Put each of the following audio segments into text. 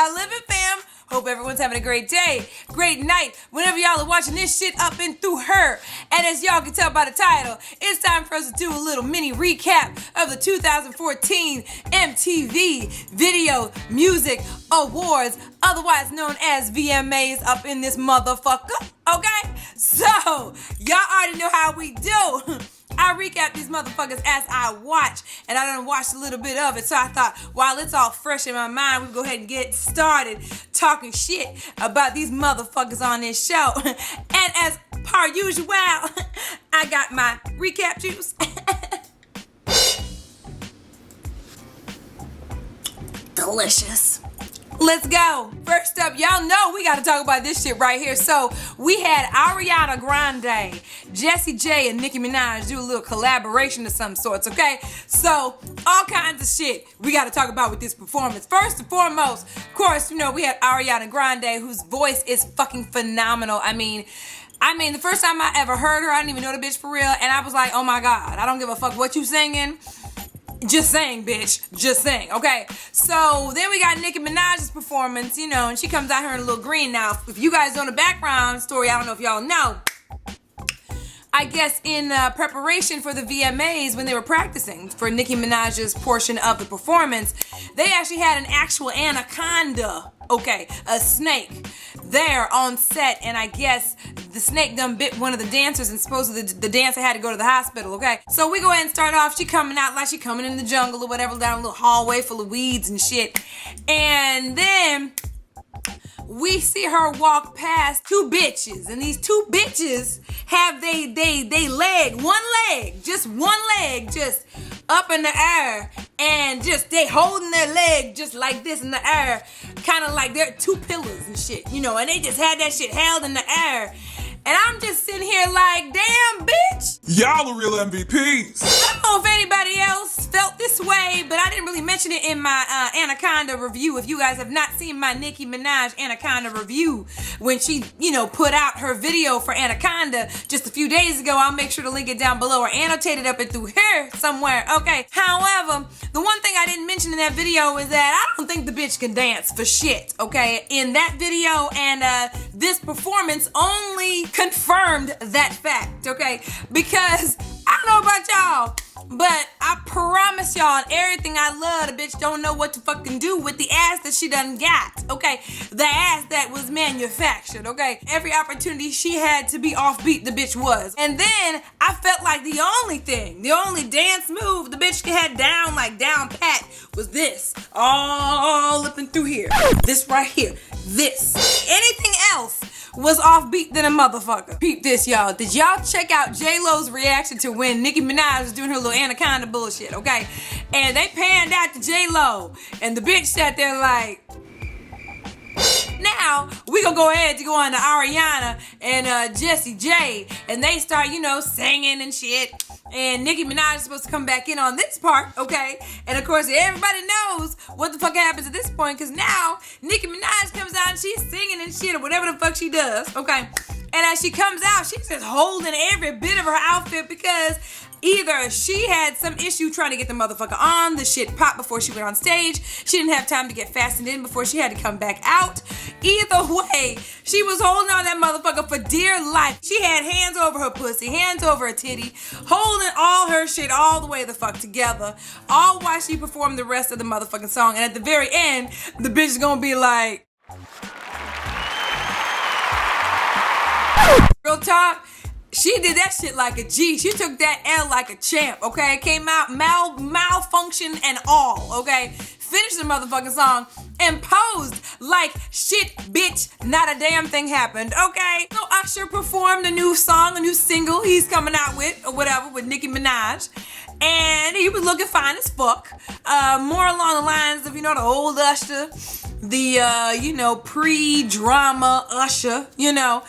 y'all living, fam? Hope everyone's having a great day, great night, whenever y'all are watching this shit up and through her. And as y'all can tell by the title, it's time for us to do a little mini recap of the 2014 MTV Video Music Awards, otherwise known as VMAs up in this motherfucker, okay? So, y'all already know how we do. I recap these motherfuckers as I watch, and I done watched a little bit of it, so I thought while it's all fresh in my mind, we'd go ahead and get started talking shit about these motherfuckers on this show. And as per usual, I got my recap juice. Delicious. Let's go. First up, y'all know we got to talk about this shit right here. So we had Ariana Grande, Jessie J, and Nicki Minaj do a little collaboration of some sorts, okay? So all kinds of shit we got to talk about with this performance. First and foremost, of course, you know, we had Ariana Grande, whose voice is fucking phenomenal. I mean, the first time I ever heard her, I didn't even know the bitch for real, and I was like, oh my God, I don't give a fuck what you singing. Just saying, bitch. Just saying, okay? So then we got Nicki Minaj's performance, you know, and she comes out here in a little green. Now, if you guys know the background story, I don't know if y'all know. I guess in preparation for the VMAs, when they were practicing for Nicki Minaj's portion of the performance, they actually had an actual anaconda, okay, a snake, there on set, and I guess the snake done bit one of the dancers, and supposedly the dancer had to go to the hospital, okay? So we go ahead and start off, she coming out like she coming in the jungle or whatever, down a little hallway full of weeds and shit, and then we see her walk past two bitches, and these two bitches have they leg, just one leg, just up in the air, and just they holding their leg just like this in the air, kind of like they're two pillars and shit, you know, and they just had that shit held in the air. And I'm just sitting here like, damn, bitch. Y'all are real MVPs. I don't know if anybody else felt this way, but I didn't really mention it in my Anaconda review. If you guys have not seen my Nicki Minaj Anaconda review, when she, you know, put out her video for Anaconda just a few days ago, I'll make sure to link it down below or annotate it up and through here somewhere, okay? However, the one thing I didn't mention in that video is that I don't think the bitch can dance for shit, okay? In that video and this performance only confirmed that fact, okay? Because I don't know about y'all, but I promise y'all, everything I love, the bitch don't know what to fucking do with the ass that she done got, okay? The ass that was manufactured, okay? Every opportunity she had to be offbeat, the bitch was. And then I felt like the only dance move the bitch had down, like down pat, was this. All up and through here. This right here. This. Anything else was offbeat than a motherfucker. Peep this, y'all. Did y'all check out J-Lo's reaction to when Nicki Minaj was doing her little anaconda bullshit, okay? And they panned out to J-Lo, and the bitch sat there like... Now, we gonna go ahead to go on to Ariana and Jessie J, and they start, you know, singing and shit. And Nicki Minaj is supposed to come back in on this part, okay? And of course, everybody knows what the fuck happens at this point, because now Nicki Minaj comes out and she's singing and shit or whatever the fuck she does, okay? And as she comes out, she's just holding every bit of her outfit because either she had some issue trying to get the motherfucker on, the shit popped before she went on stage, she didn't have time to get fastened in before she had to come back out. Either way, she was holding on that motherfucker for dear life. She had hands over her pussy, hands over her titty, holding all her shit all the way the fuck together, all while she performed the rest of the motherfucking song. And at the very end, the bitch is gonna be like, real talk, she did that shit like a G. She took that L like a champ, okay? Came out malfunction and all, okay? Finished the motherfucking song and posed like shit, bitch, not a damn thing happened, okay? So Usher performed a new song, a new single he's coming out with, or whatever, with Nicki Minaj. And he was looking fine as fuck. More along the lines of, you know, the old Usher, the, you know, pre-drama Usher, you know,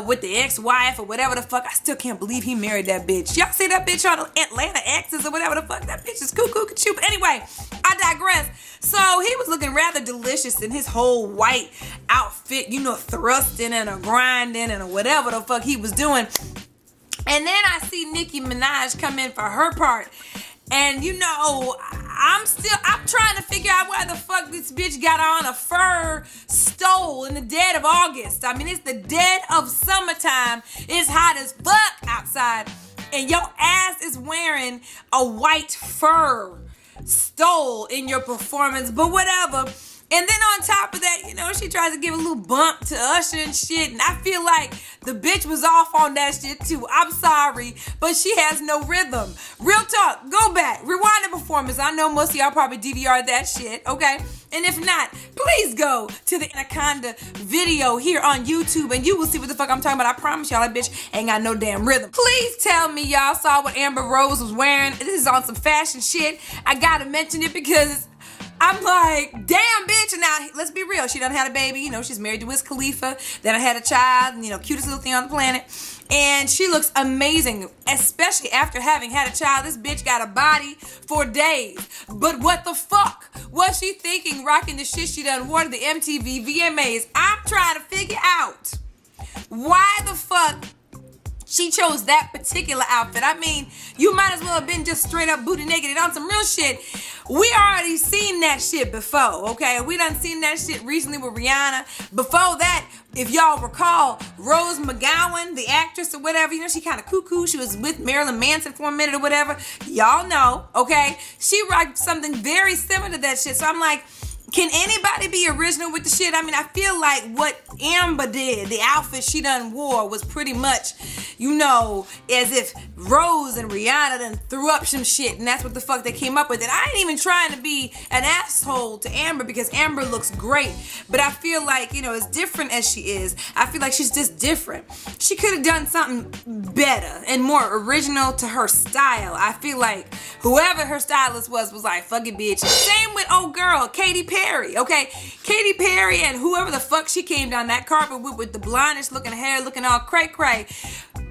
with the ex-wife or whatever the fuck. I still can't believe he married that bitch. Y'all see that bitch on Atlanta Exes or whatever the fuck? That bitch is cuckoo-ca-choo. But anyway, I digress. So he was looking rather delicious in his whole white outfit, you know, thrusting and a grinding and a whatever the fuck he was doing. And then I see Nicki Minaj come in for her part. And, you know, I'm trying to figure out why the fuck this bitch got on a fur stole in the dead of August. I mean, it's the dead of summertime. It's hot as fuck outside. And your ass is wearing a white fur stole in your performance, but whatever. And then on top of that, you know, she tries to give a little bump to Usher and shit. And I feel like the bitch was off on that shit too. I'm sorry, but she has no rhythm. Real talk, go back, rewind the performance. I know most of y'all probably DVR'd that shit, okay? And if not, please go to the Anaconda video here on YouTube and you will see what the fuck I'm talking about. I promise y'all that bitch ain't got no damn rhythm. Please tell me y'all saw what Amber Rose was wearing. This is on some fashion shit. I gotta mention it because I'm like, damn, bitch. And now, let's be real. She done had a baby. You know, she's married to Wiz Khalifa. Then I had a child. You know, cutest little thing on the planet. And she looks amazing, especially after having had a child. This bitch got a body for days. But what the fuck was she thinking rocking the shit she done wore to the MTV VMAs? I'm trying to figure out why the fuck she chose that particular outfit. I mean, you might as well have been just straight up booty naked and on some real shit. We already seen that shit before, okay? We done seen that shit recently with Rihanna. Before that, if y'all recall, Rose McGowan, the actress or whatever, you know, she kind of cuckoo. She was with Marilyn Manson for a minute or whatever. Y'all know, okay? She rocked something very similar to that shit. So I'm like, can anybody be original with the shit? I mean, I feel like what Amber did, the outfit she done wore was pretty much, you know, as if Rose and Rihanna done threw up some shit and that's what the fuck they came up with. And I ain't even trying to be an asshole to Amber because Amber looks great. But I feel like, you know, as different as she is, I feel like she's just different. She could have done something better and more original to her style. I feel like whoever her stylist was like, fuck it, bitch. Same with old girl, Katy Perry, okay? Katy Perry and whoever the fuck she came down that carpet with the blondish looking hair, looking all cray-cray.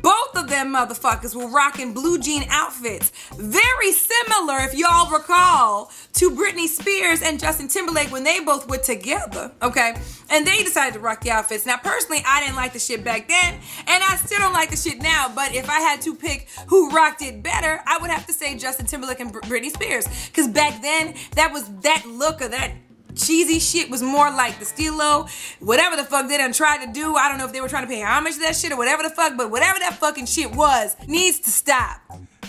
Both of them motherfuckers were rocking blue jean outfits. Very similar, if y'all recall, to Britney Spears and Justin Timberlake when they both were together, okay? And they decided to rock the outfits. Now, personally, I didn't like the shit back then, and I still don't like the shit now, but if I had to pick who rocked it better, I would have to say Justin Timberlake and Britney Spears. Because back then, that look of that cheesy shit was more like the Stilo, whatever the fuck they done tried to do. I don't know if they were trying to pay homage to that shit or whatever the fuck, but whatever that fucking shit was needs to stop.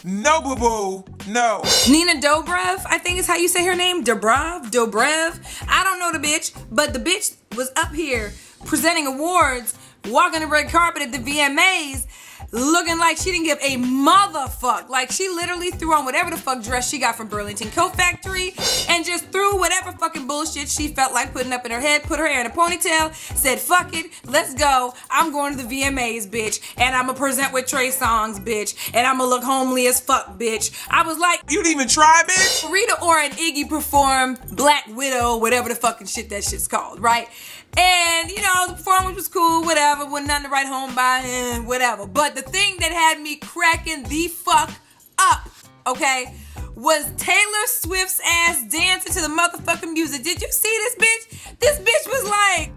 No, boo-boo, no. Nina Dobrev, I think is how you say her name. Dobrev. I don't know the bitch, but the bitch was up here presenting awards, walking the red carpet at the VMAs, looking like she didn't give a motherfuck. Like she literally threw on whatever the fuck dress she got from Burlington Coat Factory and just threw whatever fucking bullshit she felt like putting up in her head, put her hair in a ponytail, said fuck it, let's go. I'm going to the VMAs, bitch, and I'm gonna present with Trey Songz, bitch, and I'm gonna look homely as fuck, bitch. I was like, you didn't even try, bitch? Rita Ora and Iggy performed Black Widow, whatever the fucking shit that shit's called, right? And, you know, the performance was cool, whatever, wasn't nothing to write home by, and whatever. But the thing that had me cracking the fuck up, okay, was Taylor Swift's ass dancing to the motherfucking music. Did you see this bitch? This bitch was like,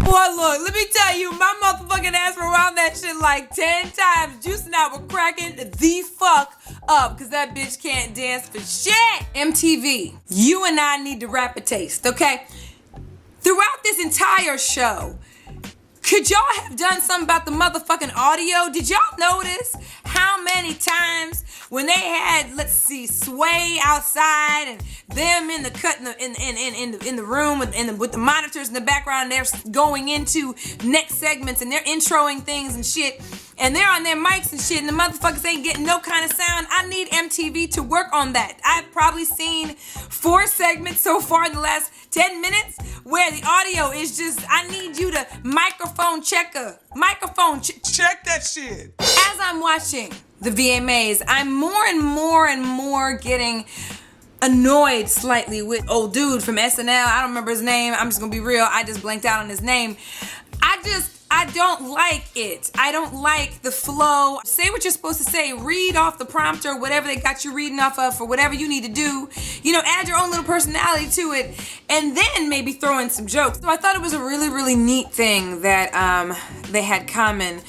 boy, look, let me tell you, my motherfucking ass were around that shit like 10 times. Juice and I were cracking the fuck up because that bitch can't dance for shit. MTV, you and I need to rap a taste, okay? Throughout this entire show, could y'all have done something about the motherfucking audio? Did y'all notice how many times when they had, let's see, Sway outside and them in the cut in the room with the monitors in the background, they're going into next segments and they're introing things and shit, and they're on their mics and shit, and the motherfuckers ain't getting no kind of sound. I need MTV to work on that. I've probably seen 4 segments so far in the last 10 minutes where the audio is just, I need you to microphone checker. Check that shit. As I'm watching the VMAs, I'm more and more getting annoyed slightly with old dude from SNL. I don't remember his name. I'm just gonna be real. I just blanked out on his name. I don't like it. I don't like the flow. Say what you're supposed to say. Read off the prompter, whatever they got you reading off of for whatever you need to do. You know, add your own little personality to it and then maybe throw in some jokes. So I thought it was a really, really neat thing that they had common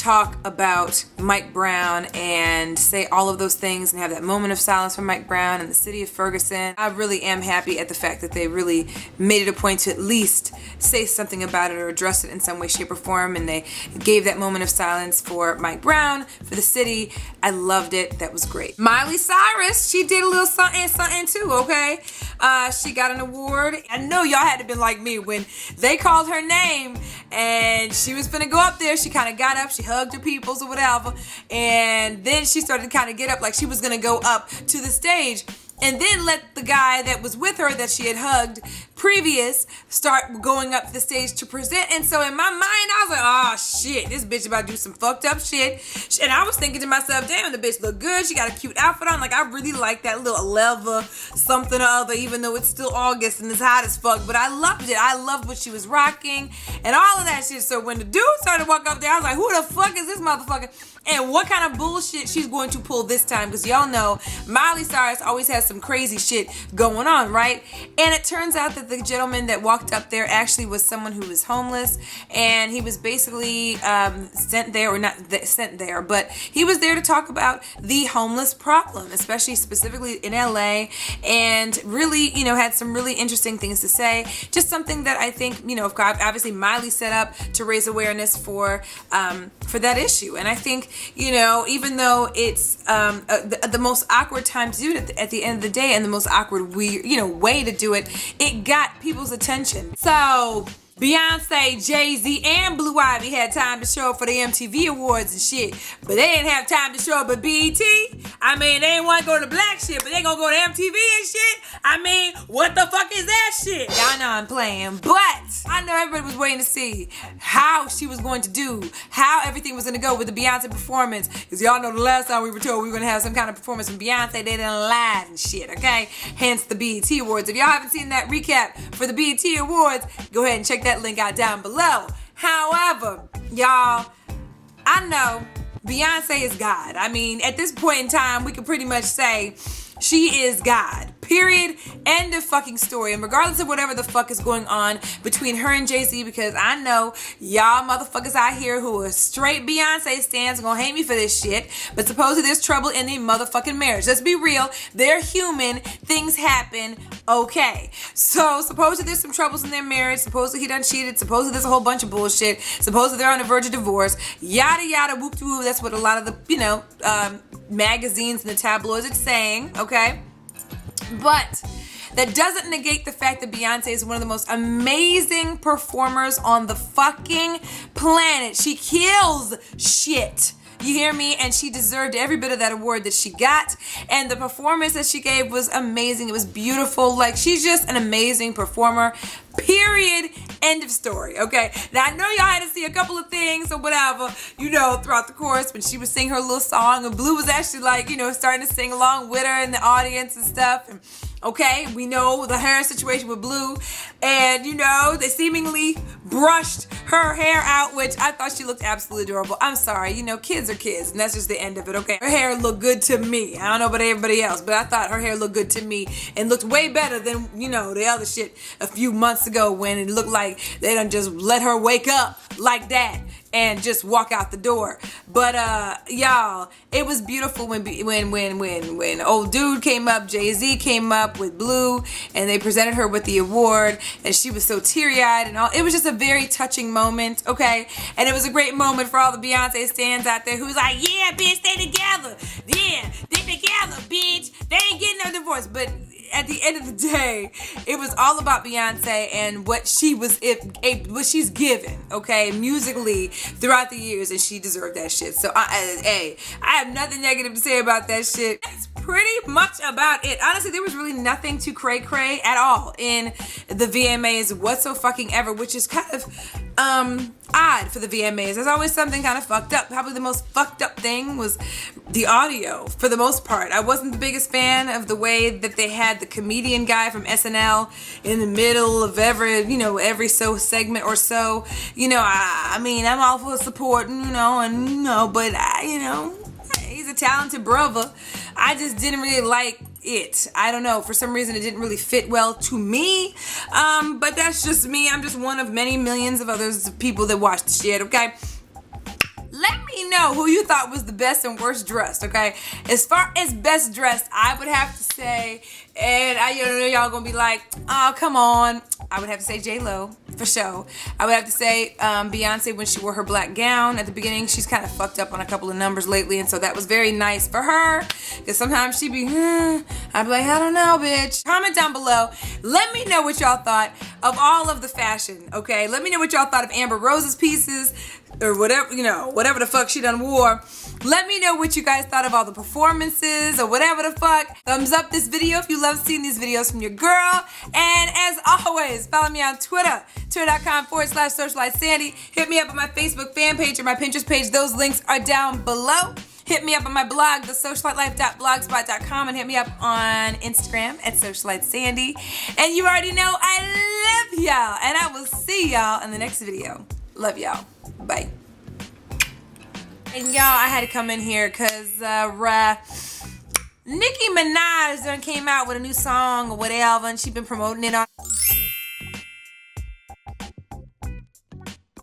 talk about Mike Brown and say all of those things and have that moment of silence for Mike Brown and the city of Ferguson. I really am happy at the fact that they really made it a point to at least say something about it or address it in some way, shape, or form, and they gave that moment of silence for Mike Brown, for the city. I loved it. That was great. Miley Cyrus, she did a little something too, okay? She got an award. I know y'all had to be like me when they called her name and she was gonna go up there. She kind of got up, she hugged her peoples or whatever, and then she started to kind of get up like she was gonna go up to the stage, and then let the guy that was with her that she had hugged previous start going up the stage to present. And so in my mind, I was like, oh shit, this bitch about to do some fucked up shit. And I was thinking to myself, damn, the bitch look good. She got a cute outfit on. Like, I really like that little leather something or other, even though it's still August and it's hot as fuck. But I loved it. I loved what she was rocking and all of that shit. So when the dude started walking up there, I was like, who the fuck is this motherfucker? And what kind of bullshit she's going to pull this time? Because y'all know Miley Cyrus always has some crazy shit going on, right? And it turns out that the gentleman that walked up there actually was someone who was homeless, and he was basically sent there, or not sent there, but he was there to talk about the homeless problem, especially specifically in LA, and really, you know, had some really interesting things to say. Just something that I think, you know, obviously Miley set up to raise awareness for that issue. And I think, you know, even though it's the most awkward time to do it at the end of the day, and the most awkward way to do it, it got people's attention. So Beyonce, Jay-Z, and Blue Ivy had time to show up for the MTV Awards and shit, but they didn't have time to show up at BET. I mean, they ain't want to go to black shit, but they gonna go to MTV and shit. I mean, what the fuck is that shit? Y'all know I'm playing, but I know everybody was waiting to see how she was going to do, how everything was going to go with the Beyonce performance, because y'all know the last time we were told we were going to have some kind of performance from Beyonce, they didn't lie and shit, okay? Hence the BET Awards. If y'all haven't seen that recap for the BET Awards, go ahead and check that link out down below. However, y'all, I know Beyonce is God. I mean, at this point in time, we can pretty much say she is God. Period. End of fucking story. And regardless of whatever the fuck is going on between her and Jay-Z, because I know y'all motherfuckers out here who are straight Beyonce stans are gonna hate me for this shit, but supposedly there's trouble in the motherfucking marriage. Let's be real. They're human. Things happen. Okay. So supposedly there's some troubles in their marriage. Supposedly he done cheated. Supposedly there's a whole bunch of bullshit. Supposedly they're on the verge of divorce. Yada yada whoop de woo. That's what a lot of the, magazines and the tabloids are saying. Okay. But that doesn't negate the fact that Beyonce is one of the most amazing performers on the fucking planet. She kills shit. You hear me? And she deserved every bit of that award that she got. And the performance that she gave was amazing. It was beautiful. Like, she's just an amazing performer. Period. End of story. Okay. Now, I know y'all had to see a couple of things or whatever, throughout the course when she was singing her little song. And Blue was actually starting to sing along with her in the audience and stuff. And okay, we know the hair situation with Blue, and they seemingly brushed her hair out, which I thought she looked absolutely adorable. I'm sorry, kids are kids, and that's just the end of it, okay? Her hair looked good to me. I don't know about everybody else, but I thought her hair looked good to me and looked way better than, the other shit a few months ago when it looked like they done just let her wake up like that and just walk out the door. But y'all, it was beautiful when old dude came up, Jay-Z came up with Blue, and they presented her with the award, and she was so teary-eyed and all. It was just a very touching moment, okay? And it was a great moment for all the Beyonce stans out there who's like, yeah, bitch, stay together. Yeah, they together, bitch. They ain't getting no divorce. But at the end of the day, it was all about Beyonce and what what she's given, okay, musically throughout the years, and she deserved that shit. So I have nothing negative to say about that shit. That's pretty much about it. Honestly, there was really nothing too cray at all in the VMAs whatsoever, which is kind of odd for the VMAs. There's always something kind of fucked up. Probably the most fucked up thing was the audio for the most part. I wasn't the biggest fan of the way that they had the comedian guy from SNL in the middle of every segment or so. I mean, I'm all for supporting, but he's a talented brother. I just didn't really like it. I don't know. For some reason, it didn't really fit well to me. But that's just me. I'm just one of many millions of others people that watch the shit, okay? Let me know who you thought was the best and worst dressed, okay? As far as best dressed, I would have to say, and I know y'all gonna be like, oh, come on. I would have to say J-Lo, for sure. I would have to say Beyonce when she wore her black gown at the beginning. She's kind of fucked up on a couple of numbers lately, and so that was very nice for her. Because sometimes she'd be, I'd be like, I don't know, bitch. Comment down below. Let me know what y'all thought of all of the fashion, okay? Let me know what y'all thought of Amber Rose's pieces, or whatever, you know, whatever the fuck she done wore. Let me know what you guys thought of all the performances or whatever the fuck. Thumbs up this video if you love seeing these videos from your girl. And as always, follow me on Twitter, twitter.com/SocialiteSandy. Hit me up on my Facebook fan page or my Pinterest page. Those links are down below. Hit me up on my blog, TheSocialiteLife.blogspot.com, and hit me up on Instagram at SocialiteSandy. And you already know I love y'all, and I will see y'all in the next video. Love y'all. Bye. And y'all, I had to come in here because Nicki Minaj done came out with a new song or whatever, and she been promoting it on